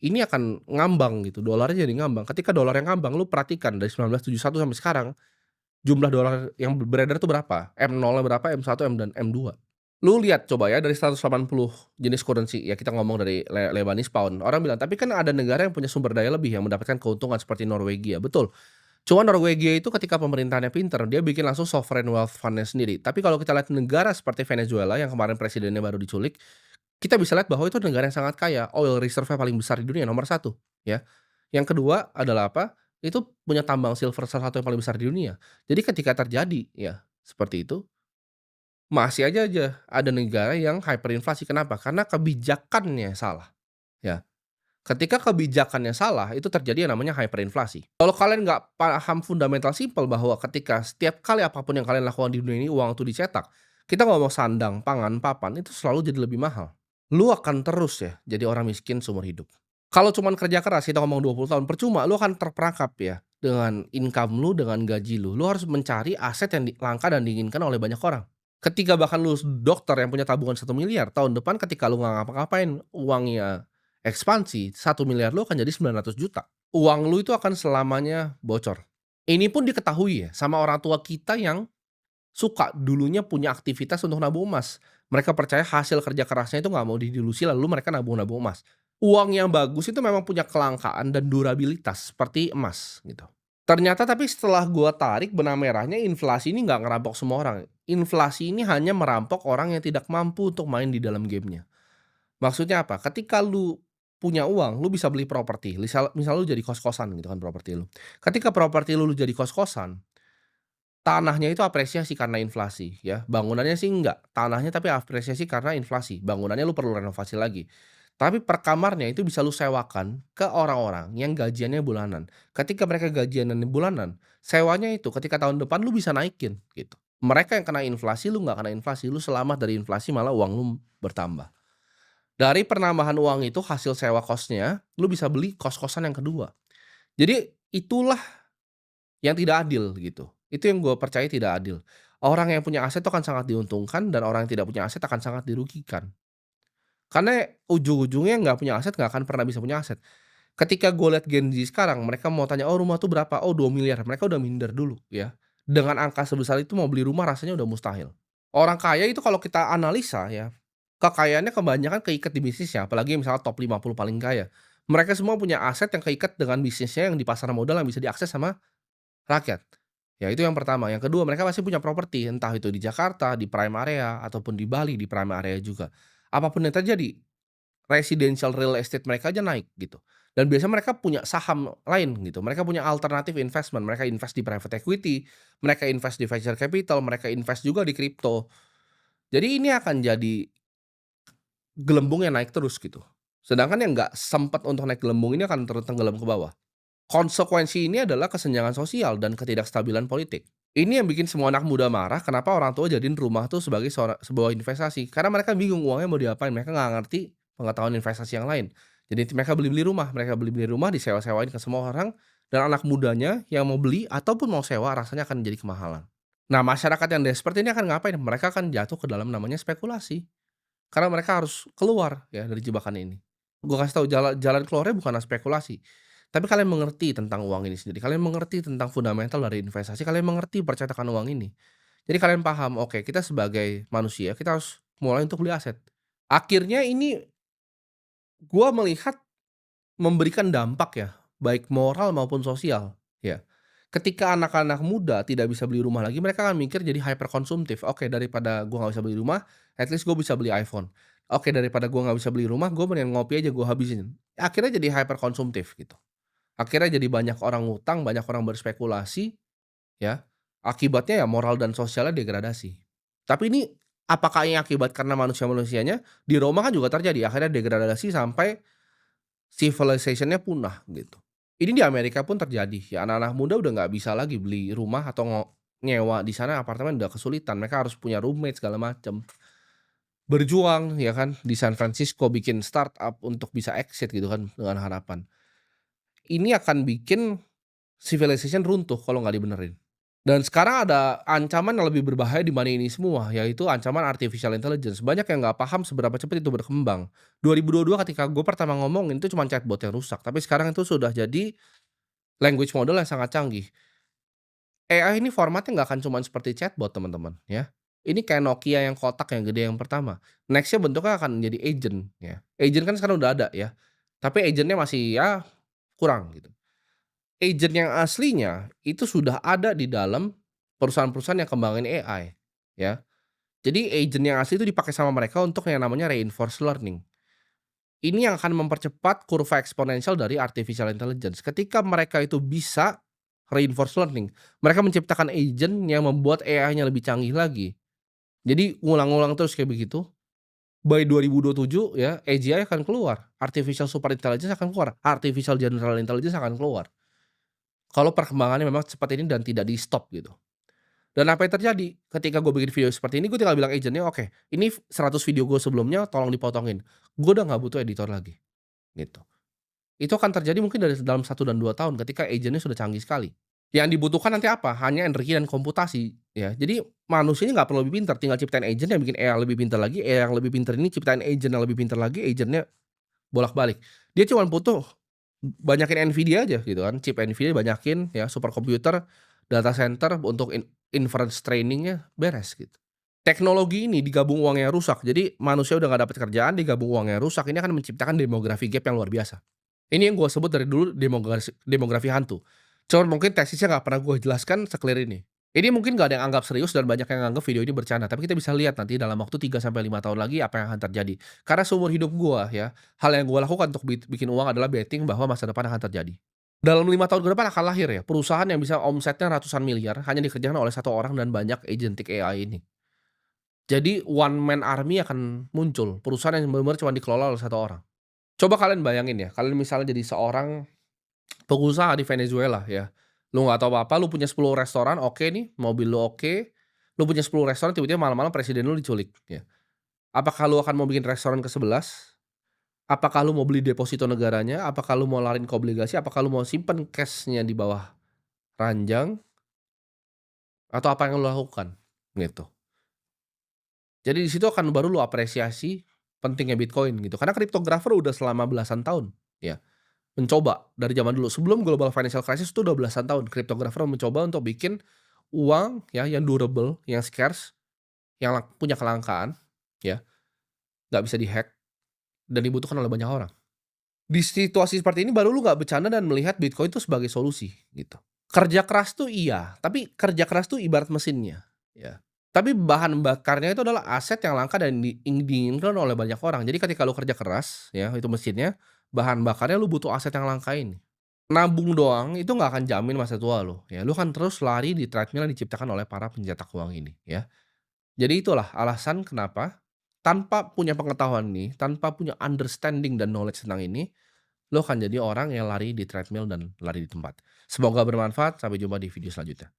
ini akan ngambang gitu, dolarnya jadi ngambang. Ketika dolarnya ngambang, lu perhatikan dari 1971 sampai sekarang, jumlah dolar yang beredar tuh berapa? M0-nya berapa, M1, M dan M2. Lu lihat coba ya dari 180 jenis currency, ya kita ngomong dari Lebanese Pound, orang bilang, "Tapi kan ada negara yang punya sumber daya lebih yang mendapatkan keuntungan seperti Norwegia." Betul, cuma Norwegia itu ketika pemerintahannya pinter, dia bikin langsung sovereign wealth fund-nya sendiri. Tapi kalau kita lihat negara seperti Venezuela yang kemarin presidennya baru diculik, kita bisa lihat bahwa itu negara yang sangat kaya, oil reserve-nya paling besar di dunia, nomor satu, ya. Yang kedua adalah apa, itu punya tambang silver salah satu yang paling besar di dunia. Jadi ketika terjadi ya seperti itu, masih aja ada negara yang hyperinflasi. Kenapa? Karena kebijakannya salah, ya. Ketika kebijakannya salah, itu terjadi yang namanya hyperinflasi. Kalau kalian nggak paham fundamental simpel bahwa ketika setiap kali apapun yang kalian lakukan di dunia ini, uang itu dicetak, kita ngomong sandang, pangan, papan, itu selalu jadi lebih mahal. Lu akan terus ya jadi orang miskin seumur hidup. Kalau cuman kerja keras, kita ngomong 20 tahun, percuma, lu akan terperangkap ya dengan income lu, dengan gaji lu. Lu harus mencari aset yang langka dan diinginkan oleh banyak orang. Ketika bahkan lu dokter yang punya tabungan 1 miliar, tahun depan ketika lu nggak ngapa-ngapain, uangnya ekspansi, 1 miliar lu akan jadi 900 juta. Uang lu itu akan selamanya bocor. Ini pun diketahui ya sama orang tua kita yang suka dulunya punya aktivitas untuk nabung emas. Mereka percaya hasil kerja kerasnya itu nggak mau didilusi lalu mereka nabung-nabung emas. Uang yang bagus itu memang punya kelangkaan dan durabilitas seperti emas gitu. Ternyata tapi setelah gua tarik benang merahnya, inflasi ini nggak ngerampok semua orang. Inflasi ini hanya merampok orang yang tidak mampu untuk main di dalam gamenya. Maksudnya apa? Ketika lu punya uang, lu bisa beli properti. Misal lu jadi kos-kosan gitu kan properti lu. Ketika properti lu jadi kos-kosan, tanahnya itu apresiasi karena inflasi ya, bangunannya sih enggak, tanahnya tapi apresiasi karena inflasi, bangunannya lu perlu renovasi lagi. Tapi per kamarnya itu bisa lu sewakan ke orang-orang yang gajiannya bulanan. Ketika mereka gajiannya bulanan, sewanya itu ketika tahun depan lu bisa naikin gitu. Mereka yang kena inflasi, lu nggak kena inflasi, lu selamat dari inflasi malah uang lu bertambah. Dari penambahan uang itu hasil sewa kosnya, lu bisa beli kos-kosan yang kedua. Jadi itulah yang tidak adil gitu. Itu yang gue percaya tidak adil. Orang yang punya aset itu akan sangat diuntungkan dan orang yang tidak punya aset akan sangat dirugikan. Karena ujung-ujungnya nggak punya aset nggak akan pernah bisa punya aset. Ketika gue lihat Gen Z sekarang, mereka mau tanya, "Oh rumah tuh berapa?" "Oh 2 miliar." Mereka udah minder dulu ya. Dengan angka sebesar itu mau beli rumah rasanya udah mustahil. Orang kaya itu kalau kita analisa ya, kekayaannya kebanyakan keikat di bisnisnya, apalagi misalnya top 50 paling kaya. Mereka semua punya aset yang keikat dengan bisnisnya yang di pasar modal yang bisa diakses sama rakyat. Ya itu yang pertama, yang kedua mereka pasti punya properti, entah itu di Jakarta, di prime area, ataupun di Bali, di prime area juga. Apapun yang terjadi, residential real estate mereka aja naik gitu. Dan biasanya mereka punya saham lain gitu, mereka punya alternatif investment, mereka invest di private equity, mereka invest di venture capital, mereka invest juga di crypto. Jadi ini akan jadi gelembung yang naik terus gitu. Sedangkan yang nggak sempat untuk naik gelembung ini akan tenggelam ke bawah. Konsekuensi ini adalah kesenjangan sosial dan ketidakstabilan politik. Ini yang bikin semua anak muda marah kenapa orang tua jadiin rumah tuh sebagai sebuah investasi. Karena mereka bingung uangnya mau diapain, mereka nggak ngerti pengetahuan investasi yang lain. Jadi mereka beli-beli rumah disewa-sewain ke semua orang dan anak mudanya yang mau beli ataupun mau sewa rasanya akan jadi kemahalan. Nah, masyarakat yang desperate ini akan ngapain? Mereka akan jatuh ke dalam namanya spekulasi. Karena mereka harus keluar ya dari jebakan ini. Gua kasih tahu jalan jalan keluarnya bukanlah spekulasi, tapi kalian mengerti tentang uang ini sendiri, kalian mengerti tentang fundamental dari investasi, kalian mengerti percetakan uang ini. Jadi kalian paham, oke kita sebagai manusia, kita harus mulai untuk beli aset. Akhirnya ini gua melihat memberikan dampak ya, baik moral maupun sosial, ya. Ketika anak-anak muda tidak bisa beli rumah lagi, mereka akan mikir jadi hyper konsumtif. Oke, daripada gua nggak bisa beli rumah, at least gue bisa beli iPhone. Oke, daripada gua nggak bisa beli rumah, gue mendingan ngopi aja gue habisin. Akhirnya jadi hyper konsumtif gitu. Akhirnya jadi banyak orang ngutang, banyak orang berspekulasi, ya. Akibatnya ya moral dan sosialnya degradasi. Tapi ini apakah ini akibat karena manusia-manusianya? Di Roma kan juga terjadi, akhirnya degradasi sampai civilization-nya punah gitu. Ini di Amerika pun terjadi, ya anak-anak muda udah nggak bisa lagi beli rumah atau nyewa di sana apartemen udah kesulitan, mereka harus punya roommate segala macem. Berjuang ya kan di San Francisco bikin startup untuk bisa exit gitu kan dengan harapan. Ini akan bikin civilization runtuh kalau nggak dibenerin. Dan sekarang ada ancaman yang lebih berbahaya dibanding ini semua, yaitu ancaman artificial intelligence. Banyak yang nggak paham seberapa cepat itu berkembang. 2022 ketika gue pertama ngomongin itu cuma chatbot yang rusak, tapi sekarang itu sudah jadi language model yang sangat canggih. AI ini formatnya nggak akan cuma seperti chatbot teman-teman, ya. Ini kayak Nokia yang kotak yang gede yang pertama. Next-nya bentuknya akan menjadi agent, ya. Agent kan sekarang udah ada ya, tapi agent-nya masih ya kurang gitu. Agent yang aslinya itu sudah ada di dalam perusahaan-perusahaan yang kembangin AI, ya. Jadi agent yang asli itu dipakai sama mereka untuk yang namanya reinforced learning. Ini yang akan mempercepat kurva eksponensial dari artificial intelligence. Ketika mereka itu bisa reinforced learning, mereka menciptakan agent yang membuat AI-nya lebih canggih lagi. Jadi ngulang-ngulang terus kayak begitu. By 2027 ya, AGI akan keluar, artificial super intelligence akan keluar, artificial general intelligence akan keluar. Kalau perkembangannya memang secepat ini dan tidak di-stop gitu. Dan apa yang terjadi, ketika gue bikin video seperti ini, gue tinggal bilang agent-nya, "Oke, ini 100 video gue sebelumnya tolong dipotongin." Gue udah nggak butuh editor lagi, gitu. Itu akan terjadi mungkin dari dalam 1 dan 2 tahun ketika agent-nya sudah canggih sekali. Yang dibutuhkan nanti apa? Hanya energi dan komputasi, ya. Jadi manusianya nggak perlu lebih pintar, tinggal ciptain agent yang bikin AI yang lebih pintar lagi, AI yang lebih pintar ini ciptain agent yang lebih pintar lagi, agent-nya bolak-balik. Dia cuman butuh banyakin NVIDIA aja gitu kan, chip NVIDIA banyakin ya, superkomputer, data center untuk inference training-nya beres gitu. Teknologi ini digabung uangnya rusak, jadi manusia udah nggak dapat kerjaan, digabung uangnya rusak, ini akan menciptakan demografi gap yang luar biasa. Ini yang gue sebut dari dulu demografi hantu. Cuman mungkin tesisnya nggak pernah gue jelaskan se-clear ini. Ini mungkin nggak ada yang anggap serius dan banyak yang anggap video ini bercanda, tapi kita bisa lihat nanti dalam waktu 3 sampai 5 tahun lagi apa yang akan terjadi. Karena seumur hidup gue ya, hal yang gue lakukan untuk bikin uang adalah betting bahwa masa depan akan terjadi. Dalam 5 tahun ke depan akan lahir ya, perusahaan yang bisa omsetnya ratusan miliar hanya dikerjakan oleh satu orang dan banyak agentic AI ini. Jadi one man army akan muncul, perusahaan yang benar-benar cuma dikelola oleh satu orang. Coba kalian bayangin ya, kalian misalnya jadi seorang pengusaha di Venezuela ya, lu nggak tahu apa-apa, lu punya 10 restoran, oke nih, mobil lu oke, lu punya 10 restoran, tiba-tiba malam-malam presiden lu diculik, ya. Apakah lu akan mau bikin restoran ke-11? Apakah lu mau beli deposito negaranya? Apakah lu mau lariin ke obligasi? Apakah lu mau simpen cash-nya di bawah ranjang? Atau apa yang lu lakukan? Gitu. Jadi di situ akan baru lu apresiasi pentingnya Bitcoin gitu, karena cryptographer udah selama belasan tahun, ya. Mencoba dari zaman dulu, sebelum global financial crisis itu udah belasan tahun cryptographer mencoba untuk bikin uang ya yang durable, yang scarce, yang punya kelangkaan, ya, nggak bisa di-hack dan dibutuhkan oleh banyak orang. Di situasi seperti ini baru lu nggak bercanda dan melihat Bitcoin itu sebagai solusi, gitu. Kerja keras tuh iya, tapi kerja keras tuh ibarat mesinnya, ya. Tapi bahan bakarnya itu adalah aset yang langka dan diinginkan oleh banyak orang. Jadi ketika lu kerja keras, ya, itu mesinnya, bahan bakarnya lu butuh aset yang langka ini. Nabung doang itu nggak akan jamin masa tua lo, ya. Lu kan terus lari di treadmill yang diciptakan oleh para pencetak uang ini, ya. Jadi itulah alasan kenapa tanpa punya pengetahuan nih, tanpa punya understanding dan knowledge tentang ini, lo akan jadi orang yang lari di treadmill dan lari di tempat. Semoga bermanfaat, sampai jumpa di video selanjutnya.